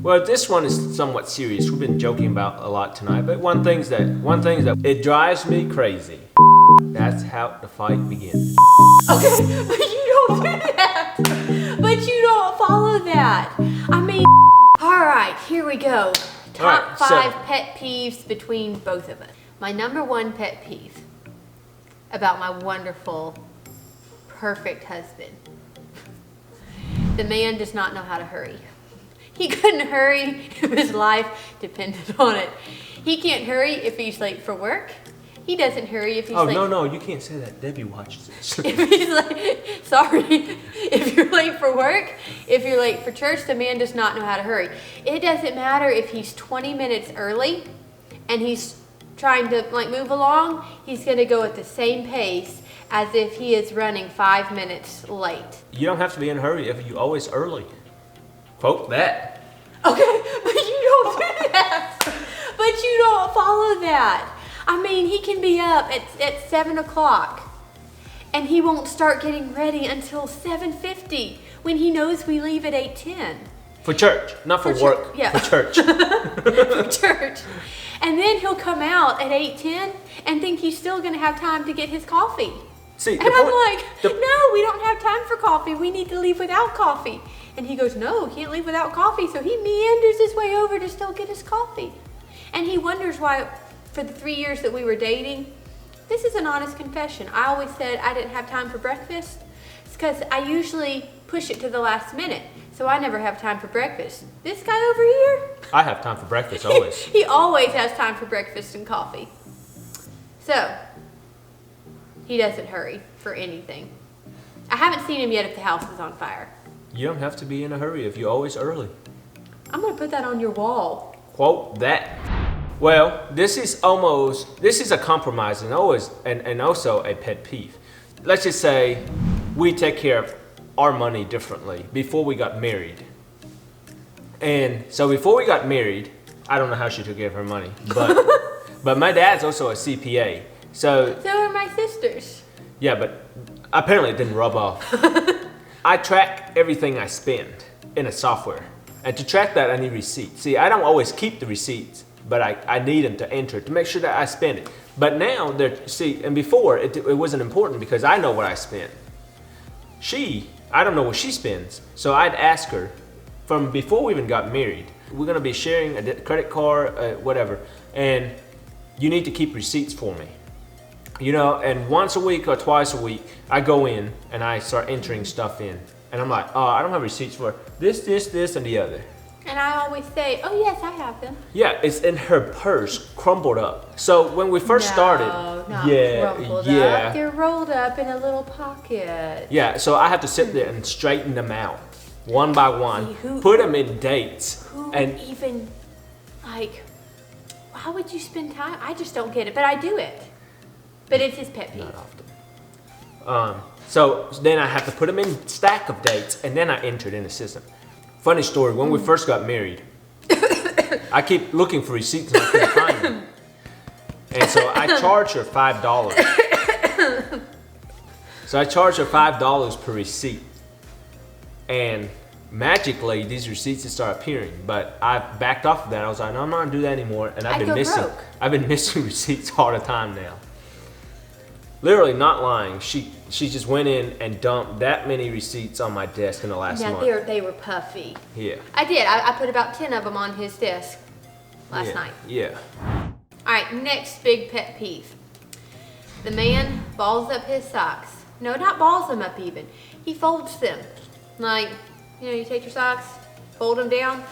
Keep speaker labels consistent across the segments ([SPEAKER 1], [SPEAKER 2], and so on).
[SPEAKER 1] Well, this one is somewhat serious. We've been joking about a lot tonight, but one thing's that it drives me crazy. That's how the fight begins.
[SPEAKER 2] Okay, but you don't do that. But you don't follow that. I mean, all right, here we go. Top 5 pet peeves between both of us. My number 1 pet peeve about my wonderful, perfect husband. The man does not know how to hurry. He couldn't hurry if his life depended on it. He can't hurry if he's late for work. He doesn't hurry if he's late.
[SPEAKER 1] Oh, no, you can't say that. Debbie watches this.
[SPEAKER 2] If he's late, sorry. If you're late for work, if you're late for church, the man does not know how to hurry. It doesn't matter if he's 20 minutes early and he's trying to move along, he's going to go at the same pace as if he is running 5 minutes late.
[SPEAKER 1] You don't have to be in a hurry if you're always early. Quote that.
[SPEAKER 2] Okay, but you don't do that. But you don't follow that. I mean, he can be up at 7 o'clock and he won't start getting ready until 7:50 when he knows we leave at 8:10.
[SPEAKER 1] For church, not for work.
[SPEAKER 2] Yeah.
[SPEAKER 1] For church.
[SPEAKER 2] For church. And then he'll come out at 8:10 and think he's still going to have time to get his coffee.
[SPEAKER 1] See,
[SPEAKER 2] and I'm like, no, we don't have time for coffee. We need to leave without coffee. And he goes, no, he can't leave without coffee. So he meanders his way over to still get his coffee. And he wonders why, for the 3 years that we were dating, this is an honest confession. I always said I didn't have time for breakfast. It's because I usually push it to the last minute. So I never have time for breakfast. This guy over here,
[SPEAKER 1] I have time for breakfast always.
[SPEAKER 2] he always has time for breakfast and coffee. So, he doesn't hurry for anything. I haven't seen him yet if the house is on fire.
[SPEAKER 1] You don't have to be in a hurry if you're always early.
[SPEAKER 2] I'm going to put that on your wall.
[SPEAKER 1] Quote that. Well, this is a compromise and also a pet peeve. Let's just say we take care of our money differently before we got married. And so before we got married, I don't know how she took care of her money, but my dad's also a CPA. So
[SPEAKER 2] are my sisters.
[SPEAKER 1] Yeah, but apparently it didn't rub off. I track everything I spend in a software. And to track that, I need receipts. See, I don't always keep the receipts, but I need them to enter to make sure that I spend it. But now, and before, it wasn't important because I know what I spent. I don't know what she spends. So I'd ask her, from before we even got married, we're gonna be sharing a credit card, whatever, and you need to keep receipts for me. And once a week or twice a week, I go in and I start entering stuff in. And I'm like, oh, I don't have receipts for this, and the other.
[SPEAKER 2] And I always say, oh yes, I have them.
[SPEAKER 1] Yeah, it's in her purse, crumpled up. So when we first started,
[SPEAKER 2] crumpled up. They're rolled up in a little pocket.
[SPEAKER 1] Yeah, so I have to sit there and straighten them out, one by one, put them in dates.
[SPEAKER 2] How would you spend time? I just don't get it, but I do it. But it's his pet peeve.
[SPEAKER 1] Not often. So then I have to put them in stack of dates, and then I enter it in the system. Funny story, when we first got married, I keep looking for receipts and I couldn't find them. And so I charge her $5. So I charge her $5 per receipt. And magically, these receipts start appearing. But I backed off of that. I was like, no, I'm not gonna do that anymore. And I've been missing receipts all the time now. Literally not lying. She just went in and dumped that many receipts on my desk in the last month.
[SPEAKER 2] Yeah, they were puffy.
[SPEAKER 1] Yeah.
[SPEAKER 2] I did. I put about 10 of them on his desk last night.
[SPEAKER 1] Yeah.
[SPEAKER 2] All right, next big pet peeve. The man balls up his socks. No, not balls them up even. He folds them. You take your socks, fold them down.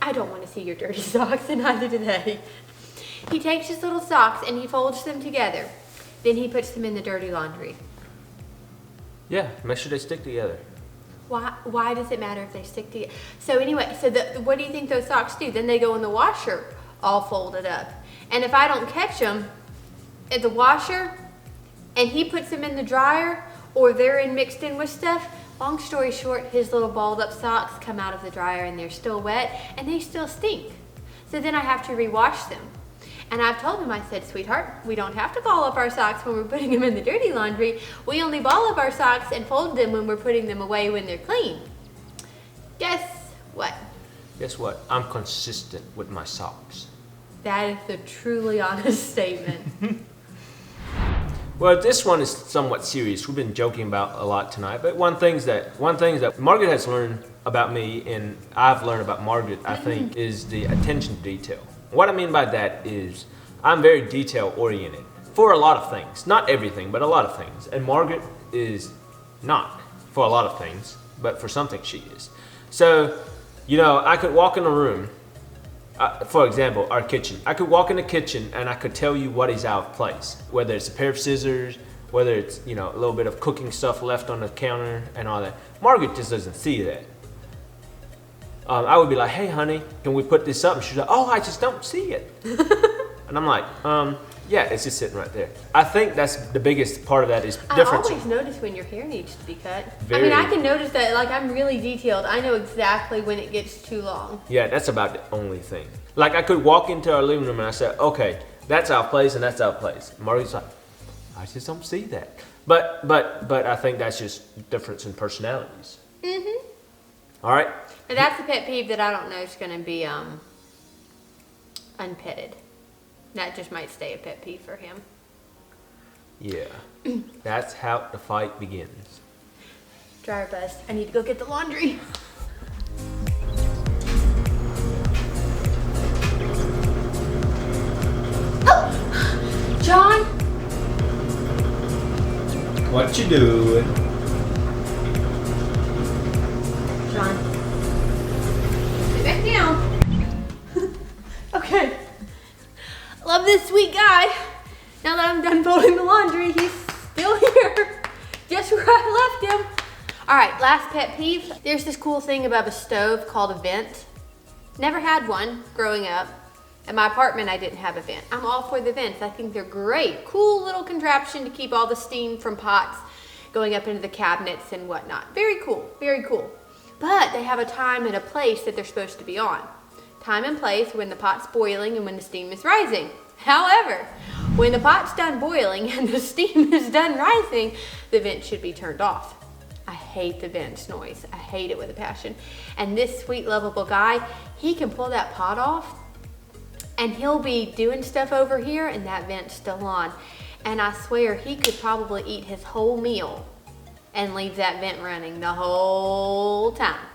[SPEAKER 2] I don't want to see your dirty socks, and neither do they. He takes his little socks and he folds them together. Then he puts them in the dirty laundry.
[SPEAKER 1] Yeah, make sure they stick together.
[SPEAKER 2] Why does it matter if they stick together? So anyway, what do you think those socks do? Then they go in the washer, all folded up. And if I don't catch them at the washer, and he puts them in the dryer, or they're mixed in with stuff, long story short, his little balled up socks come out of the dryer and they're still wet, and they still stink. So then I have to rewash them. And I've told him, I said, sweetheart, we don't have to ball up our socks when we're putting them in the dirty laundry. We only ball up our socks and fold them when we're putting them away when they're clean. Guess what?
[SPEAKER 1] Guess what? I'm consistent with my socks.
[SPEAKER 2] That is a truly honest statement.
[SPEAKER 1] Well, this one is somewhat serious. We've been joking about a lot tonight, but one thing that Margaret has learned about me, and I've learned about Margaret, I think, is the attention to detail. What I mean by that is I'm very detail oriented for a lot of things. Not everything, but a lot of things. And Margaret is not for a lot of things, but for something she is. So, you know, I could walk in a room, for example, our kitchen. I could walk in the kitchen and I could tell you what is out of place. Whether it's a pair of scissors, whether it's, you know, a little bit of cooking stuff left on the counter and all that. Margaret just doesn't see that. I would be like, hey honey, can we put this up? And she's like, oh, I just don't see it. And I'm like, yeah, it's just sitting right there. I think that's the biggest part of that is difference.
[SPEAKER 2] I always notice when your hair needs to be cut. I mean, I can notice that, like, I'm really detailed. I know exactly when it gets too long.
[SPEAKER 1] Yeah, that's about the only thing. Like, I could walk into our living room and I said, okay, that's our place and that's our place. Margaret's like, I just don't see that. But I think that's just difference in personalities. Mm-hmm. All right?
[SPEAKER 2] But that's a pet peeve that I don't know is going to be unpetted. That just might stay a pet peeve for him.
[SPEAKER 1] Yeah. That's how the fight begins.
[SPEAKER 2] Dryer buzz. I need to go get the laundry. Oh! John?
[SPEAKER 1] What you doing?
[SPEAKER 2] John. Sit back down. Okay. Love this sweet guy. Now that I'm done folding the laundry, he's still here. Just where I left him. All right, last pet peeve. There's this cool thing above a stove called a vent. Never had one growing up. In my apartment, I didn't have a vent. I'm all for the vents. I think they're great. Cool little contraption to keep all the steam from pots going up into the cabinets and whatnot. Very cool, very cool. But they have a time and a place that they're supposed to be on. Time and place when the pot's boiling and when the steam is rising. However, when the pot's done boiling and the steam is done rising, the vent should be turned off. I hate the vent's noise. I hate it with a passion. And this sweet, lovable guy, he can pull that pot off and he'll be doing stuff over here and that vent's still on. And I swear he could probably eat his whole meal and leave that vent running the whole time.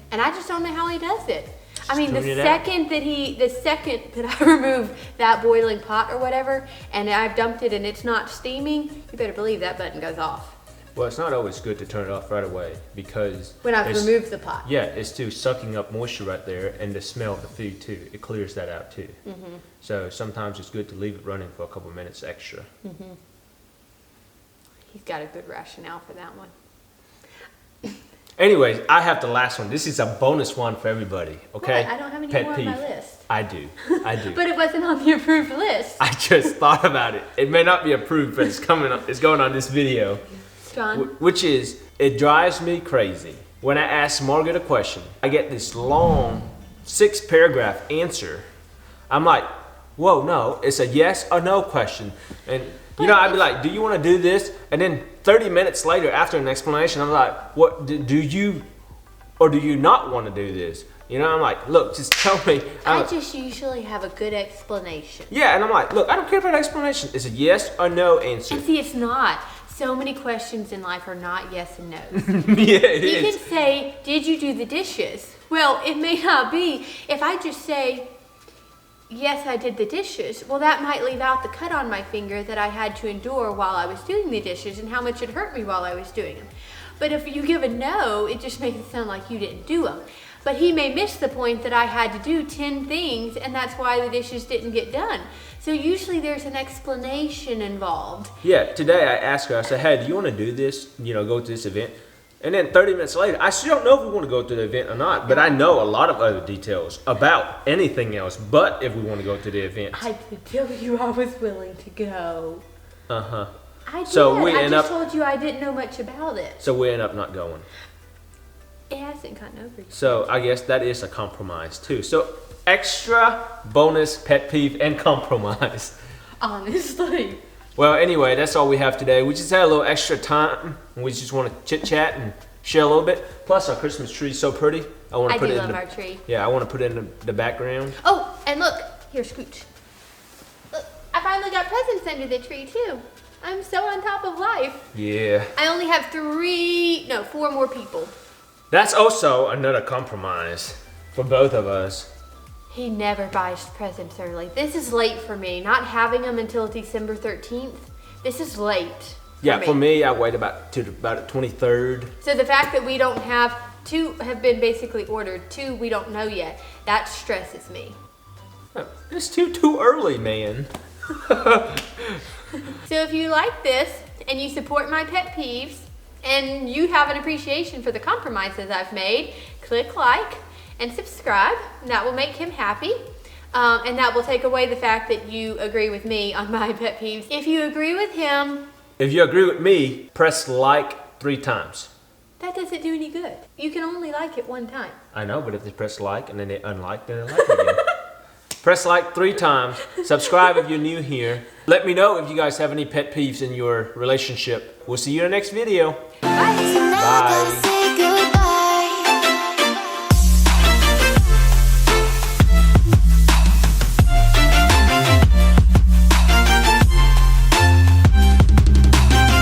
[SPEAKER 2] And I just don't know how he does it. I mean, the second that I remove that boiling pot or whatever, and I've dumped it and it's not steaming, you better believe that button goes off.
[SPEAKER 1] Well, it's not always good to turn it off right away because
[SPEAKER 2] when I've removed the pot.
[SPEAKER 1] Yeah, it's too sucking up moisture right there and the smell of the food too. It clears that out too. Mm-hmm. So sometimes it's good to leave it running for a couple minutes extra. Mm-hmm.
[SPEAKER 2] He's got a good rationale for that one.
[SPEAKER 1] Anyways, I have the last one. This is a bonus one for everybody, okay?
[SPEAKER 2] What? I don't have any
[SPEAKER 1] Pet
[SPEAKER 2] more
[SPEAKER 1] peeve.
[SPEAKER 2] on my list.
[SPEAKER 1] I do.
[SPEAKER 2] But it wasn't on the approved list.
[SPEAKER 1] I just thought about it. It may not be approved, but it's going on this video.
[SPEAKER 2] John?
[SPEAKER 1] Which is, it drives me crazy. When I ask Margaret a question, I get this long 6-paragraph answer. I'm like, whoa, no, it's a yes or no question. And you know, I'd be like, do you want to do this? And then 30 minutes later, after an explanation, I'm like, what, do you or do you not want to do this? You know, I'm like, look, just tell me.
[SPEAKER 2] I just usually have a good explanation.
[SPEAKER 1] Yeah, and I'm like, look, I don't care about explanation. It's a yes or no answer.
[SPEAKER 2] And see, it's not. So many questions in life are not yes and no's.
[SPEAKER 1] Yeah, it is.
[SPEAKER 2] You can say, did you do the dishes? Well, it may not be. If I just say, yes, I did the dishes, well, that might leave out the cut on my finger that I had to endure while I was doing the dishes and how much it hurt me while I was doing them. But if you give a no, it just makes it sound like you didn't do them. But he may miss the point that I had to do 10 things and that's why the dishes didn't get done. So usually there's an explanation involved.
[SPEAKER 1] Yeah, today I asked her, I said, hey, do you want to do this, you know, go to this event? And then 30 minutes later, I still don't know if we want to go to the event or not, but I know a lot of other details about anything else but if we want to go to the event.
[SPEAKER 2] I did tell you I was willing to go.
[SPEAKER 1] Uh-huh.
[SPEAKER 2] I did.
[SPEAKER 1] So
[SPEAKER 2] I just told you I didn't know much about it.
[SPEAKER 1] So we end up not going.
[SPEAKER 2] It hasn't gotten over yet.
[SPEAKER 1] So I guess that is a compromise too. So extra bonus pet peeve and compromise.
[SPEAKER 2] Honestly.
[SPEAKER 1] Well, anyway, that's all we have today. We just had a little extra time. We just want to chit chat and share a little bit. Plus, our Christmas tree is so pretty. I want to put
[SPEAKER 2] do
[SPEAKER 1] it
[SPEAKER 2] love
[SPEAKER 1] in
[SPEAKER 2] our tree.
[SPEAKER 1] Yeah, I want to put it in the background.
[SPEAKER 2] Oh, and look, here, Scooch. Look, I finally got presents under the tree too. I'm so on top of life.
[SPEAKER 1] Yeah.
[SPEAKER 2] I only have 4 more people.
[SPEAKER 1] That's also another compromise for both of us.
[SPEAKER 2] He never buys presents early. This is late for me. Not having them until December 13th. This is late.
[SPEAKER 1] Yeah, for me, I wait about the 23rd.
[SPEAKER 2] So the fact that we don't have 2 have been basically ordered, 2 we don't know yet, that stresses me.
[SPEAKER 1] It's too early, man.
[SPEAKER 2] So if you like this and you support my pet peeves and you have an appreciation for the compromises I've made, click like and subscribe. That will make him happy. And that will take away the fact that you agree with me on my pet peeves. If you agree with him...
[SPEAKER 1] If you agree with me, press like 3 times.
[SPEAKER 2] That doesn't do any good. You can only like it 1 time.
[SPEAKER 1] I know, but if they press like and then they unlike, then they like it again. Press like 3 times. Subscribe if you're new here. Let me know if you guys have any pet peeves in your relationship. We'll see you in the next video.
[SPEAKER 2] Bye.
[SPEAKER 1] Bye.